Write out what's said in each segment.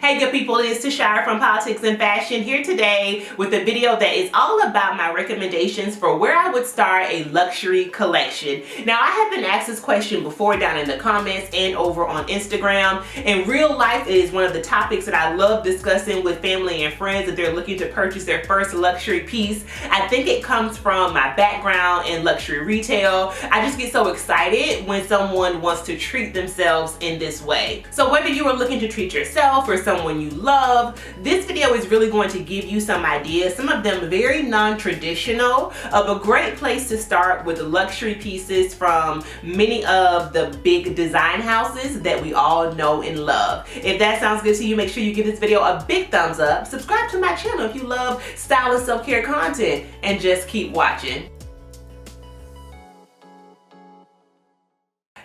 Hey good people, it's Tashara from Politics and Fashion here today with a video that is all about my recommendations for where I would start a luxury collection. Now I have been asked this question before down in the comments and over on Instagram. In real life, it is one of the topics that I love discussing with family and friends if they're looking to purchase their first luxury piece. I think it comes from my background in luxury retail. I just get so excited when someone wants to treat themselves in this way. So whether you are looking to treat yourself or someone you love, this video is really going to give you some ideas, some of them very non-traditional, of a great place to start with luxury pieces from many of the big design houses that we all know and love. If that sounds good to you, make sure you give this video a big thumbs up, subscribe to my channel if you love style and self-care content, and just keep watching.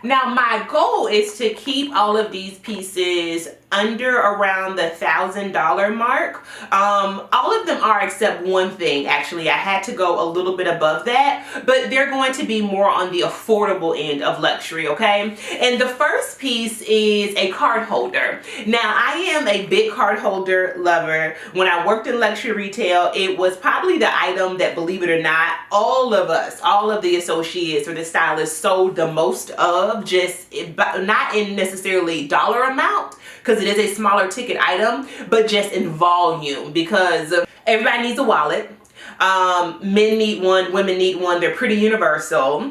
Now my goal is to keep all of these pieces under around the $1,000 mark. All of them are except one thing. Actually, I had to go a little bit above that, but they're going to be more on the affordable end of luxury, okay? And the first piece is a card holder. Now I am a big card holder lover. When I worked in luxury retail, it was probably the item that, believe it or not, all of us, all of the associates or the stylists sold the most of, just not in necessarily dollar amount, because it is a smaller ticket item, but just in volume, because everybody needs a wallet. Men need one, women need one. They're pretty universal,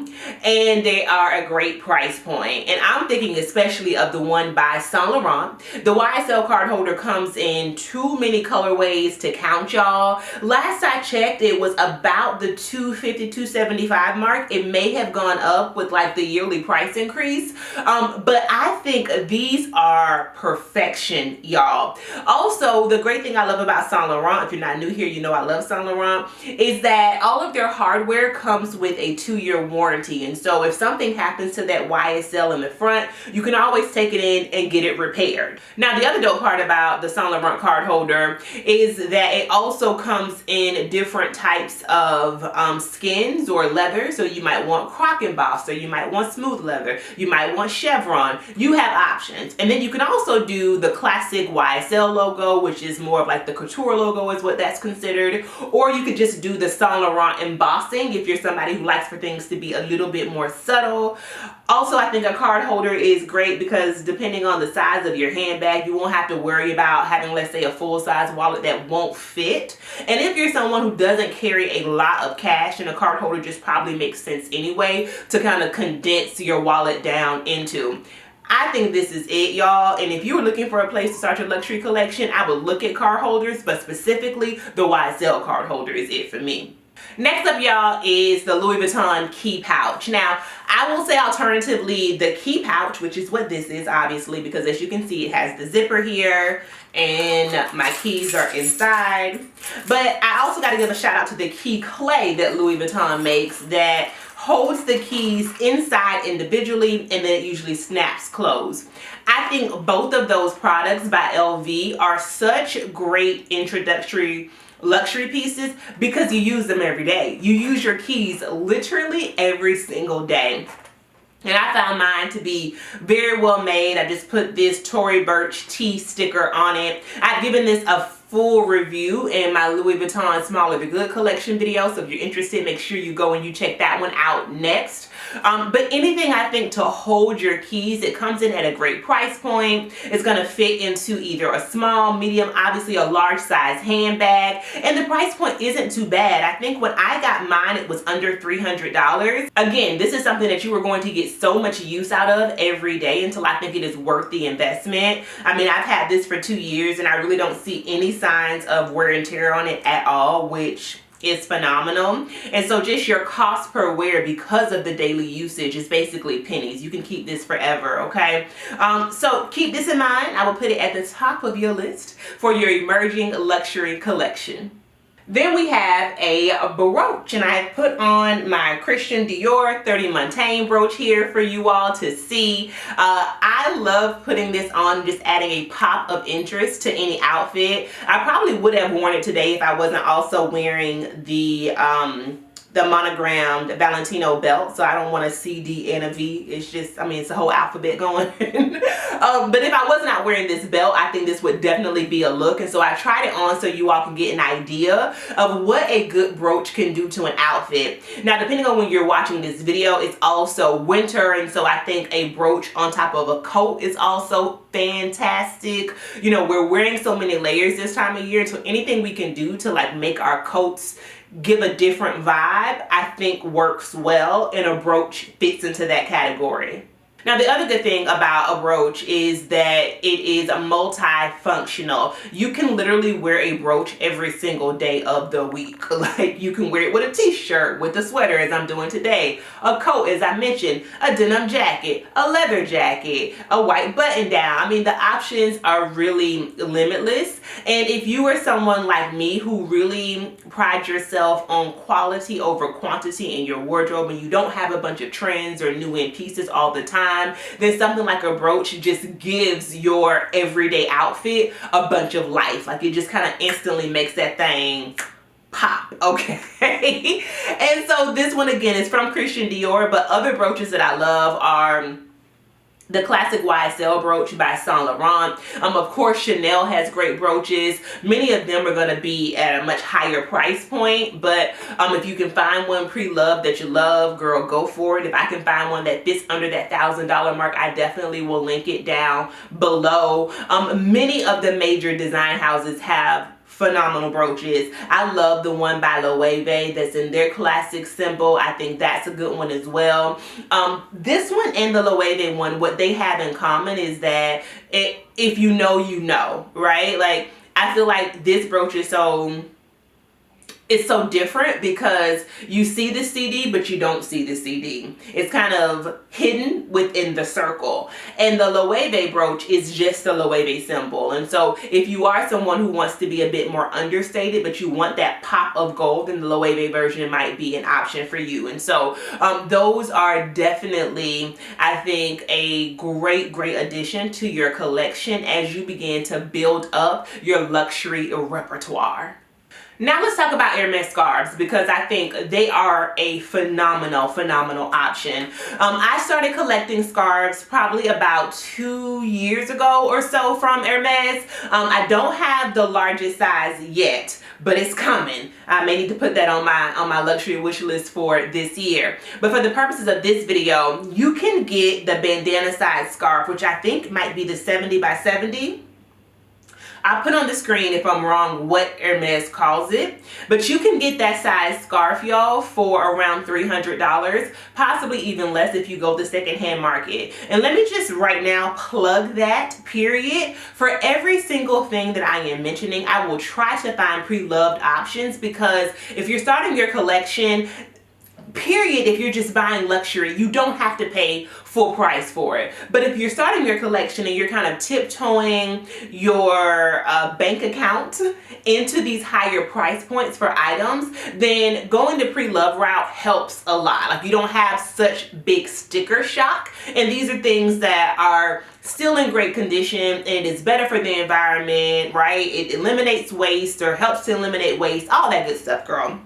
and they are a great price point. And I'm thinking especially of the one by Saint Laurent. The YSL card holder comes in too many colorways to count, y'all. Last I checked, it was about the $250, $275 mark. It may have gone up with like the yearly price increase, but I think these are perfection, y'all. Also, the great thing I love about Saint Laurent, if you're not new here, you know I love Saint Laurent, is that all of their hardware comes with a 2-year warranty. And so if something happens to that YSL in the front, you can always take it in and get it repaired. Now the other dope part about the Saint Laurent card holder is that it also comes in different types of skins or leather. So you might want croc embossed, or you might want smooth leather, you might want chevron. You have options. And then you can also do the classic YSL logo, which is more of like the couture logo is what that's considered, or you could just do the Saint Laurent embossing if you're somebody who likes for things to be a little bit more subtle. Also, I think a card holder is great because depending on the size of your handbag, you won't have to worry about having, let's say, a full-size wallet that won't fit. And if you're someone who doesn't carry a lot of cash, then a card holder just probably makes sense anyway to kind of condense your wallet down into. I think this is it, y'all. And if you were looking for a place to start your luxury collection, I would look at card holders, but specifically the YSL card holder is it for me. Next up, y'all, is the Louis Vuitton key pouch. Now, I will say alternatively the key pouch, which is what this is, obviously, because as you can see, it has the zipper here and my keys are inside. But I also got to give a shout out to the key clay that Louis Vuitton makes that holds the keys inside individually, and then it usually snaps closed. I think both of those products by LV are such great introductory luxury pieces because you use them every day. You use your keys literally every single day. And I found mine to be very well made. I just put this Tory Burch T sticker on it. I've given this a full review in my Louis Vuitton Smaller the Good collection video, so if you're interested, make sure you go and you check that one out next. But anything I think to hold your keys, it comes in at a great price point. It's going to fit into either a small, medium, obviously a large size handbag, and the price point isn't too bad. I think when I got mine, it was under $300. Again, this is something that you are going to get so much use out of every day until I think it is worth the investment. I mean, I've had this for 2 years and I really don't see any signs of wear and tear on it at all, which is phenomenal. And so just your cost per wear because of the daily usage is basically pennies. You can keep this forever, okay? So keep this in mind. I will put it at the top of your list for your emerging luxury collection. Then we have a brooch, and I put on my Christian Dior 30 Montaigne brooch here for you all to see. I love putting this on, just adding a pop of interest to any outfit. I probably would have worn it today if I wasn't also wearing the the monogrammed Valentino belt, so I don't want a C, D, and a V. It's just, I mean, it's a whole alphabet going. But if I was not wearing this belt, I think this would definitely be a look. And so I tried it on so you all can get an idea of what a good brooch can do to an outfit. Now, depending on when you're watching this video, it's also winter, and so I think a brooch on top of a coat is also fantastic. You know, we're wearing so many layers this time of year, so anything we can do to like make our coats give a different vibe, I think works well, and a brooch fits into that category. Now, the other good thing about a brooch is that it is multifunctional. You can literally wear a brooch every single day of the week. Like, you can wear it with a t-shirt, with a sweater, as I'm doing today, a coat, as I mentioned, a denim jacket, a leather jacket, a white button down. I mean, the options are really limitless. And if you are someone like me who really prides yourself on quality over quantity in your wardrobe, and you don't have a bunch of trends or new in pieces all the time, then something like a brooch just gives your everyday outfit a bunch of life. Like, it just kind of instantly makes that thing pop, okay? And so this one again is from Christian Dior, but other brooches that I love are the classic YSL brooch by Saint Laurent. Of course, Chanel has great brooches. Many of them are going to be at a much higher price point, but if you can find one pre-loved that you love, girl, go for it. If I can find one that fits under that $1,000 mark, I definitely will link it down below. Many of the major design houses have phenomenal brooches. I love the one by Loewe that's in their classic symbol. I think that's a good one as well. This one and the Loewe one, what they have in common is that if you know, you know, right? Like, I feel like this brooch is it's so different because you see the CD, but you don't see the CD. It's kind of hidden within the circle. And the Loewe brooch is just the Loewe symbol. And so if you are someone who wants to be a bit more understated, but you want that pop of gold, then the Loewe version might be an option for you. And so those are definitely, I think, a great addition to your collection as you begin to build up your luxury repertoire. Now let's talk about Hermes scarves, because I think they are a phenomenal option. I started collecting scarves probably about 2 years ago or so from Hermes. I don't have the largest size yet, but it's coming. I may need to put that on my luxury wish list for this year. But for the purposes of this video, you can get the bandana size scarf, which I think might be the 70 by 70. I'll put on the screen if I'm wrong what Hermes calls it, but you can get that size scarf, y'all, for around $300, possibly even less if you go the secondhand market. And let me just right now plug that, period. For every single thing that I am mentioning, I will try to find pre-loved options, because if you're starting your collection, period, if you're just buying luxury, you don't have to pay full price for it. But if you're starting your collection and you're kind of tiptoeing your bank account into these higher price points for items, then going the pre-love route helps a lot. Like, you don't have such big sticker shock, and these are things that are still in great condition, and it is better for the environment, right? It eliminates waste, or helps to eliminate waste, all that good stuff, girl.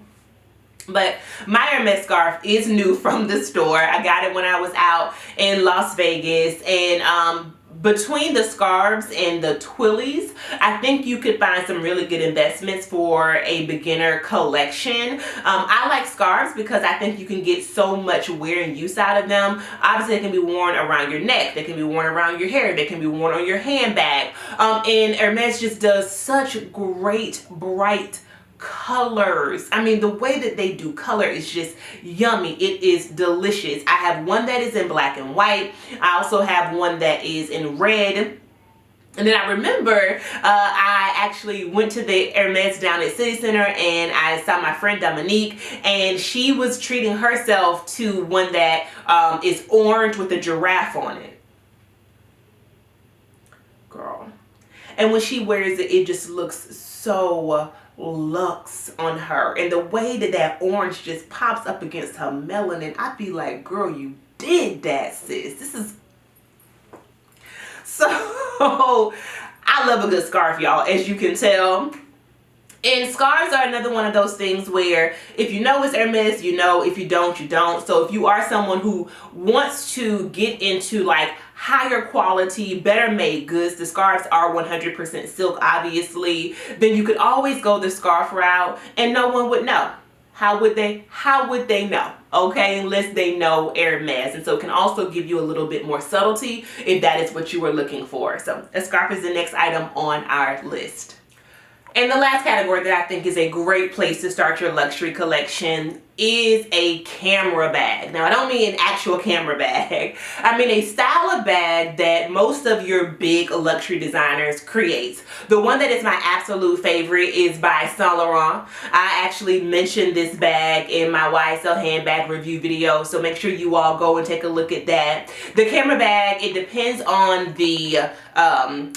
But my Hermes scarf is new from the store. I got it when I was out in Las Vegas, and between the scarves and the twillies, I think you could find some really good investments for a beginner collection. I like scarves because I think you can get so much wear and use out of them. Obviously, they can be worn around your neck, they can be worn around your hair, they can be worn on your handbag. And Hermes just does such great, bright colors. I mean, the way that they do color is just yummy. It is delicious. I have one that is in black and white. I also have one that is in red. And then I remember I actually went to the Hermes down at City Center, and I saw my friend Dominique, and she was treating herself to one that is orange with a giraffe on it. Girl. And when she wears it, it just looks so luxe on her, and the way that that orange just pops up against her melanin, I'd be like, girl, you did that, sis. This is so I love a good scarf, y'all, as you can tell. And scarves are another one of those things where if you know it's Hermes, you know. If you don't, you don't. So if you are someone who wants to get into like higher quality, better made goods, the scarves are 100% silk, obviously, then you could always go the scarf route and no one would know. How would they? How would they know? Okay, unless they know Hermes. And so it can also give you a little bit more subtlety if that is what you were looking for. So a scarf is the next item on our list. And the last category that I think is a great place to start your luxury collection is a camera bag. Now, I don't mean an actual camera bag. I mean a style of bag that most of your big luxury designers create. The one that is my absolute favorite is by Saint Laurent. I actually mentioned this bag in my YSL handbag review video, so make sure you all go and take a look at that. The camera bag, it depends on the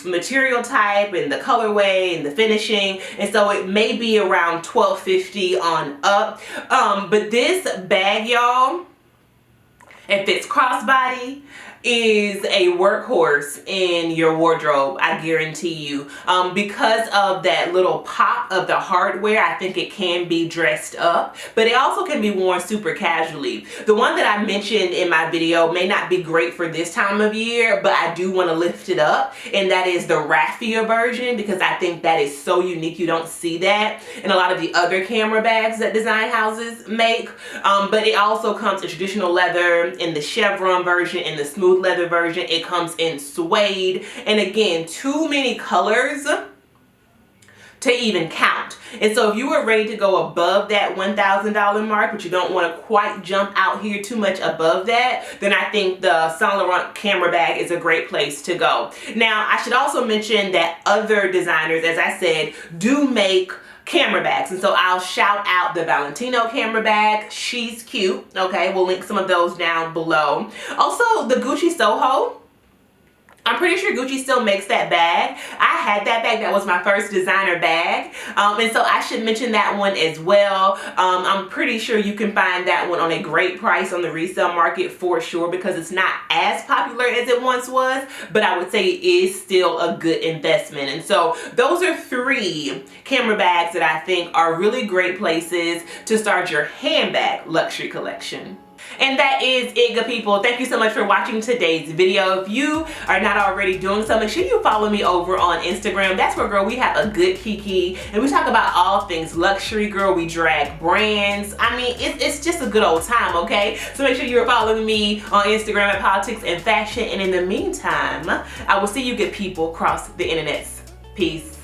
material type and the colorway and the finishing, and so it may be around $12.50 on up. But this bag, y'all, if it's crossbody, is a workhorse in your wardrobe, I guarantee you. Because of that little pop of the hardware, I think it can be dressed up, but it also can be worn super casually. The one that I mentioned in my video may not be great for this time of year, but I do want to lift it up, and that is the raffia version, because I think that is so unique. You don't see that in a lot of the other camera bags that design houses make. But it also comes in traditional leather, in the chevron version, in the smooth leather version. It comes in suede, and again, too many colors to even count. And so if you are ready to go above that $1,000 mark, but you don't want to quite jump out here too much above that, then I think the Saint Laurent camera bag is a great place to go. Now, I should also mention that other designers, as I said, do make camera bags, and so I'll shout out the Valentino camera bag. She's cute. Okay, we'll link some of those down below. Also, the Gucci Soho. I'm pretty sure Gucci still makes that bag. I had that bag. That was my first designer bag. And so I should mention that one as well. I'm pretty sure you can find that one on a great price on the resale market for sure, because it's not as popular as it once was, but I would say it is still a good investment. And so those are 3 camera bags that I think are really great places to start your handbag luxury collection. And that is it, good people. Thank you so much for watching today's video. If you are not already doing so, make sure you follow me over on Instagram. That's where, girl, we have a good kiki, and we talk about all things luxury, girl. We drag brands. I mean, it's just a good old time, okay? So make sure you're following me on Instagram at Politics and Fashion. And in the meantime, I will see you good people across the internets. Peace.